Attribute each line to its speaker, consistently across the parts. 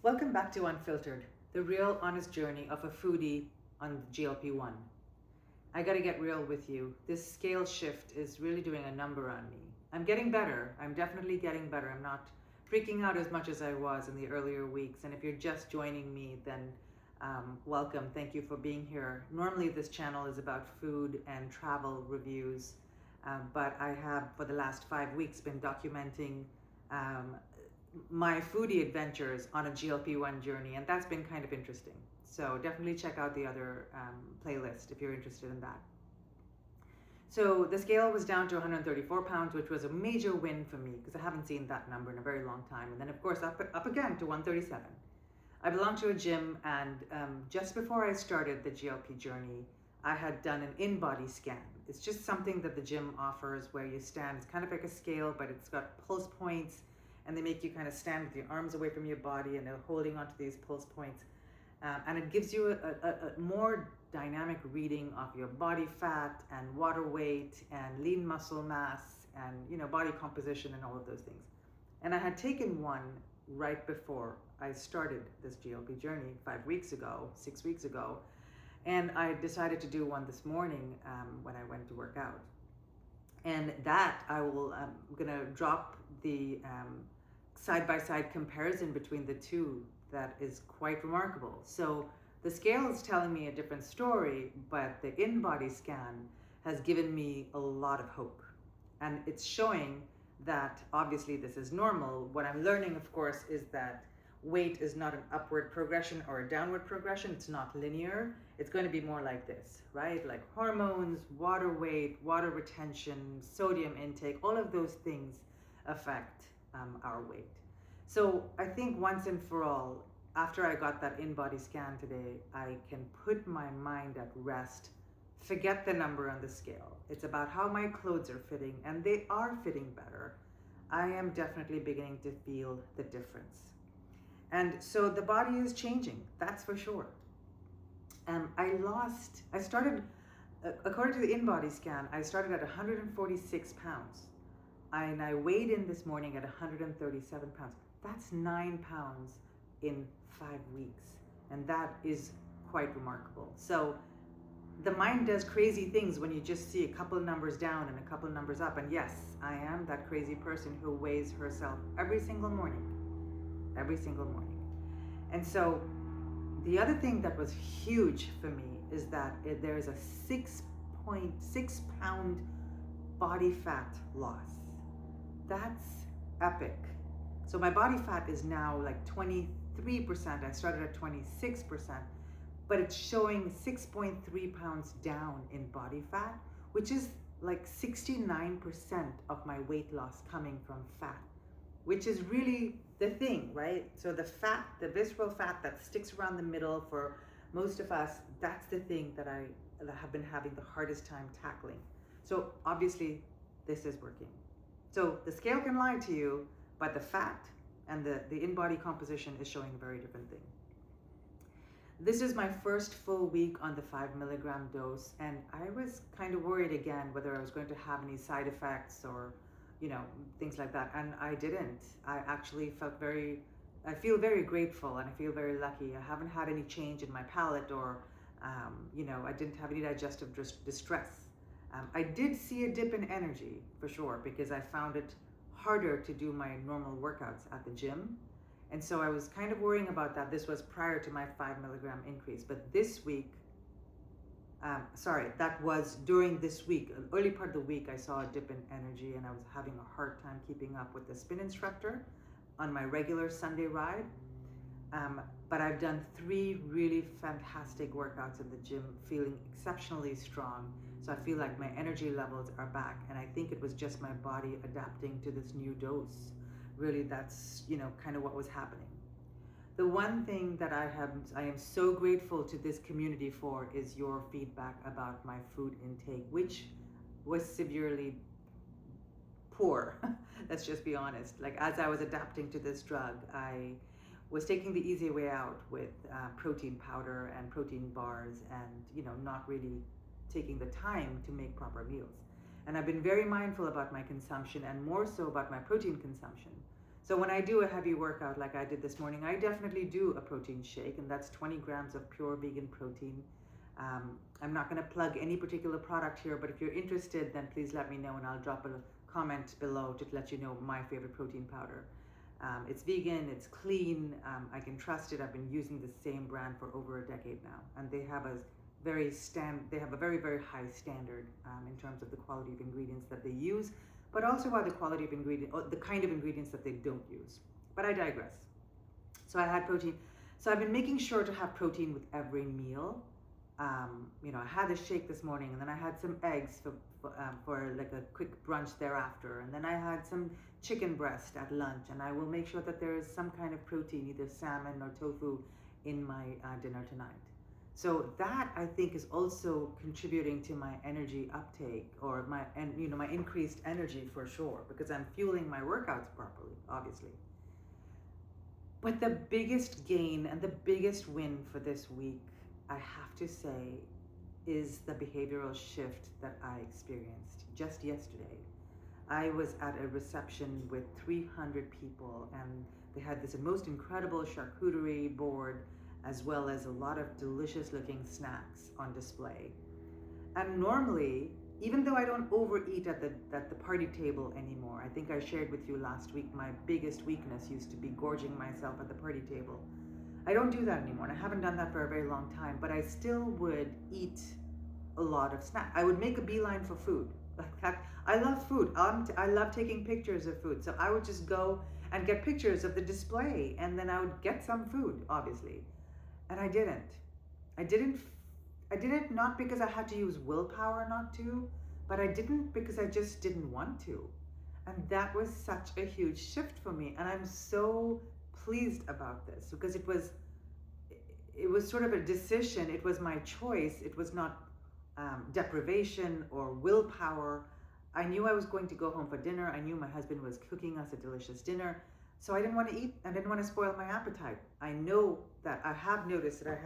Speaker 1: Welcome back to Unfiltered, the real honest journey of a foodie on GLP-1. I gotta get real with you. This scale shift is really doing a number on me. I'm getting better. I'm definitely getting better. I'm not freaking out as much as I was in the earlier weeks. And if you're just joining me, then welcome. Thank you for being here. Normally this channel is about food and travel reviews, but I have for the last 5 weeks been documenting my foodie adventures on a GLP-1 journey, and that's been kind of interesting. So definitely check out the other playlist if you're interested in that. So the scale was down to 134 pounds, which was a major win for me because I haven't seen that number in a very long time. And then of course up again to 137. I belong to a gym, and just before I started the GLP journey, I had done an InBody scan. It's just something that the gym offers where you stand. It's kind of like a scale, but it's got pulse points, and they make you kind of stand with your arms away from your body and they're holding onto these pulse points. And it gives you a more dynamic reading of your body fat and water weight and lean muscle mass and body composition and all of those things. And I had taken one right before I started this GLP journey 6 weeks ago. And I decided to do one this morning when I went to work out. And that I'm gonna drop the side-by-side comparison between the two that is quite remarkable. So the scale is telling me a different story, but the InBody scan has given me a lot of hope. And it's showing that obviously this is normal. What I'm learning, of course, is that weight is not an upward progression or a downward progression. It's not linear. It's going to be more like this, right? Like hormones, water weight, water retention, sodium intake, all of those things affect our weight. So I think once and for all, after I got that InBody scan today, I can put my mind at rest, forget the number on the scale. It's about how my clothes are fitting, and they are fitting better. I am definitely beginning to feel the difference. And so the body is changing, that's for sure. I started, according to the InBody scan, I started at 146 pounds. And I weighed in this morning at 137 pounds. That's 9 pounds in 5 weeks. And that is quite remarkable. So the mind does crazy things when you just see a couple of numbers down and a couple of numbers up. And yes, I am that crazy person who weighs herself every single morning. And so the other thing that was huge for me is that there is a 6.6 pound body fat loss. That's epic. So my body fat is now like 23%. I started at 26%, but it's showing 6.3 pounds down in body fat, which is like 69% of my weight loss coming from fat, which is really the thing, right? So the fat, the visceral fat that sticks around the middle for most of us, that's the thing that I have been having the hardest time tackling. So obviously this is working. So the scale can lie to you, but the fat and the InBody composition is showing a very different thing. This is my first full week on the 5 milligram dose, and I was kind of worried again whether I was going to have any side effects or things like that, and I didn't. I actually I feel very grateful, and I feel very lucky. I haven't had any change in my palate or I didn't have any digestive distress. I did see a dip in energy for sure because I found it harder to do my normal workouts at the gym. And so I was kind of worrying about that. This was prior to my 5 milligram increase. But this week, that was during this week, early part of the week, I saw a dip in energy and I was having a hard time keeping up with the spin instructor on my regular Sunday ride. But I've done 3 really fantastic workouts in the gym, feeling exceptionally strong. So I feel like my energy levels are back, and I think it was just my body adapting to this new dose. Really, that's kind of what was happening. The one thing that I am so grateful to this community for is your feedback about my food intake, which was severely poor. Let's just be honest. Like, as I was adapting to this drug, I was taking the easy way out with protein powder and protein bars and not really taking the time to make proper meals. And I've been very mindful about my consumption, and more so about my protein consumption. So when I do a heavy workout like I did this morning, I definitely do a protein shake, and that's 20 grams of pure vegan protein. I'm not going to plug any particular product here, but if you're interested, then please let me know, and I'll drop a comment below to let you know my favorite protein powder. It's vegan, it's clean, I can trust it. I've been using the same brand for over a decade now, and they have a very very high standard in terms of the quality of ingredients that they use, but also about the quality of the kind of ingredients that they don't use. But I digress. So I had protein. So I've been making sure to have protein with every meal. I had a shake this morning, and then I had some eggs for like a quick brunch thereafter, and then I had some chicken breast at lunch, and I will make sure that there is some kind of protein, either salmon or tofu, in my dinner tonight. So that, I think, is also contributing to my energy uptake, or my increased energy for sure, because I'm fueling my workouts properly, obviously. But the biggest gain and the biggest win for this week, I have to say, is the behavioral shift that I experienced just yesterday. I was at a reception with 300 people, and they had this most incredible charcuterie board, as well as a lot of delicious looking snacks on display. And normally, even though I don't overeat at the party table anymore, I think I shared with you last week my biggest weakness used to be gorging myself at the party table. I don't do that anymore, and I haven't done that for a very long time, but I still would eat a lot of snacks. I would make a beeline for food. Like that. I love food. I love taking pictures of food. So I would just go and get pictures of the display, and then I would get some food, obviously. And I didn't. I didn't not because I had to use willpower not to, but I didn't because I just didn't want to. And that was such a huge shift for me. And I'm so pleased about this, because it was sort of a decision. It was my choice. It was not deprivation or willpower. I knew I was going to go home for dinner. I knew my husband was cooking us a delicious dinner. So I didn't want to eat. I didn't want to spoil my appetite. I know that I have noticed that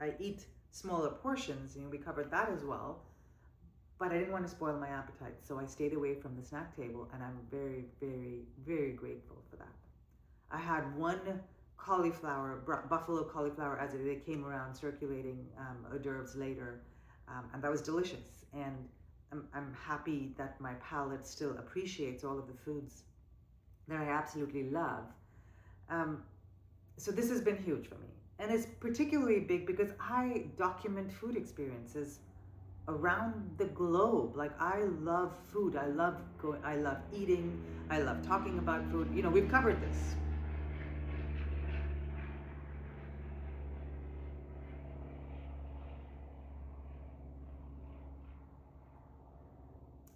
Speaker 1: I eat smaller portions, and we covered that as well. But I didn't want to spoil my appetite. So I stayed away from the snack table, and I'm very, very, very grateful for that. I had one buffalo cauliflower, as it came around circulating hors d'oeuvres later, and that was delicious. And I'm happy that my palate still appreciates all of the foods that I absolutely love. So this has been huge for me. And it's particularly big because I document food experiences around the globe. Like, I love food. I love eating. I love talking about food. We've covered this.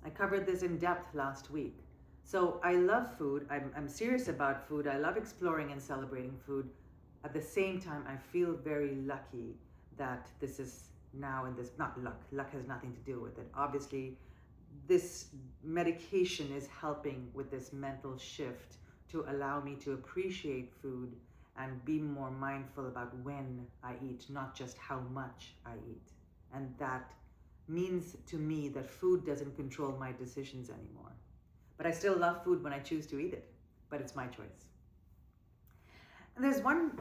Speaker 1: I covered this in depth last week. So I love food. I'm serious about food. I love exploring and celebrating food. At the same time, I feel very lucky that this is now in this, not luck. Luck has nothing to do with it. Obviously, this medication is helping with this mental shift to allow me to appreciate food and be more mindful about when I eat, not just how much I eat. And that means to me that food doesn't control my decisions anymore. But I still love food when I choose to eat it, but it's my choice. And there's one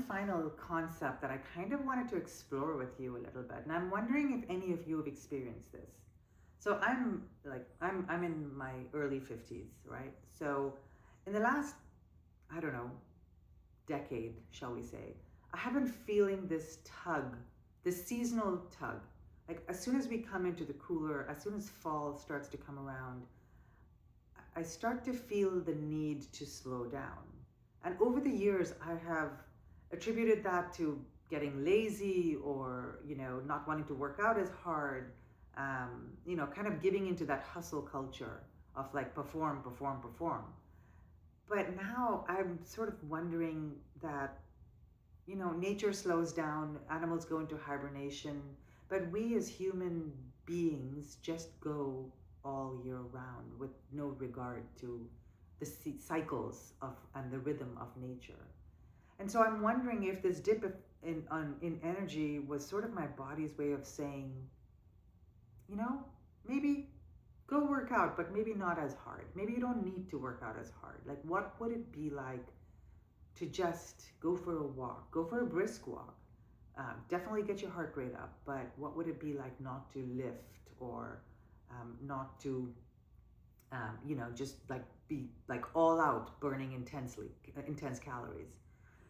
Speaker 1: final concept that I kind of wanted to explore with you a little bit. And I'm wondering if any of you have experienced this. So I'm in my early 50s, right? So in the last, I don't know, decade, shall we say, I have been feeling this tug, this seasonal tug. Like, as soon as we come into the cooler, as soon as fall starts to come around, I start to feel the need to slow down. And over the years, I have attributed that to getting lazy, or, not wanting to work out as hard, kind of giving into that hustle culture of like perform. But now I'm sort of wondering that, nature slows down, animals go into hibernation, but we as human beings just go all year round with no regard to the cycles and the rhythm of nature. And so I'm wondering if this dip in energy was sort of my body's way of saying, maybe go work out, but maybe not as hard. Maybe you don't need to work out as hard. Like, what would it be like to just go for a walk, go for a brisk walk? Definitely get your heart rate up, but what would it be like not to lift or not to, just like be like all out burning intense calories?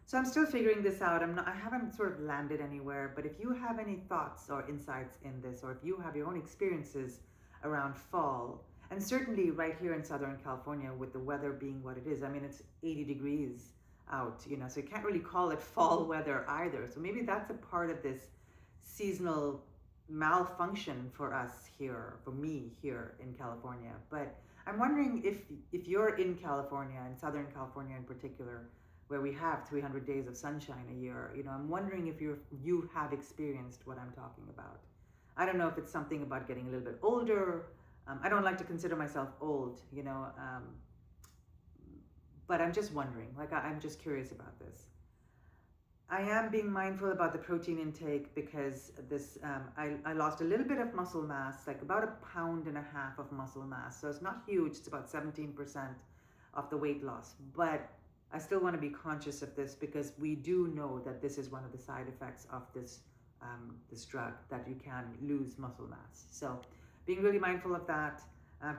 Speaker 1: So I'm still figuring this out. I haven't sort of landed anywhere, but if you have any thoughts or insights in this, or if you have your own experiences around fall, and certainly right here in Southern California with the weather being what it is, I mean, it's 80 degrees out, so you can't really call it fall weather either. So maybe that's a part of this seasonal malfunction for us here, for me here in California. But I'm wondering if you're in California, in Southern California in particular, where we have 300 days of sunshine a year, I'm wondering if you have experienced what I'm talking about. I don't know if it's something about getting a little bit older. I don't like to consider myself old, but I'm just wondering, like I'm just curious about this. I am being mindful about the protein intake because I lost a little bit of muscle mass, like about 1.5 pounds of muscle mass. So it's not huge, it's about 17% of the weight loss. But I still want to be conscious of this because we do know that this is one of the side effects of this drug, that you can lose muscle mass. So being really mindful of that,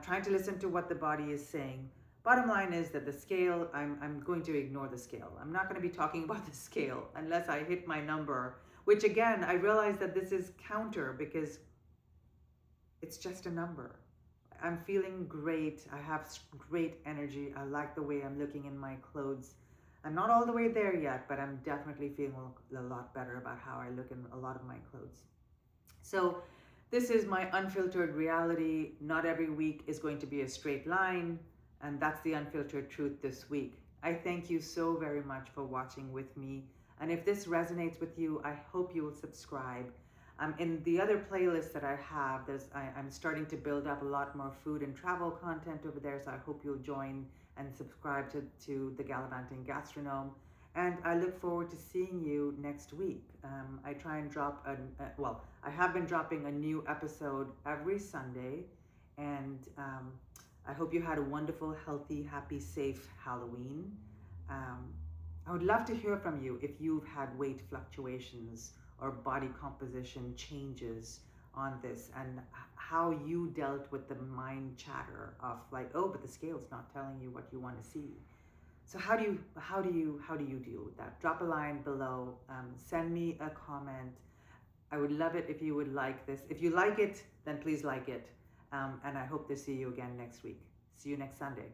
Speaker 1: trying to listen to what the body is saying. Bottom line is that the scale, I'm going to ignore the scale. I'm not going to be talking about the scale unless I hit my number, which again, I realize that this is counter because it's just a number. I'm feeling great. I have great energy. I like the way I'm looking in my clothes. I'm not all the way there yet, but I'm definitely feeling a lot better about how I look in a lot of my clothes. So this is my unfiltered reality. Not every week is going to be a straight line, and that's the unfiltered truth this week. I thank you so very much for watching with me. And if this resonates with you, I hope you will subscribe. In the other playlists that I have, I'm starting to build up a lot more food and travel content over there, so I hope you'll join and subscribe to the Gallivanting Gastronome. And I look forward to seeing you next week. I try and drop, I have been dropping a new episode every Sunday, and I hope you had a wonderful, healthy, happy, safe Halloween. I would love to hear from you if you've had weight fluctuations or body composition changes on this, and how you dealt with the mind chatter of like, oh, but the scale's not telling you what you want to see. So how do you deal with that? Drop a line below. Send me a comment. I would love it if you would like this. If you like it, then please like it. And I hope to see you again next week. See you next Sunday.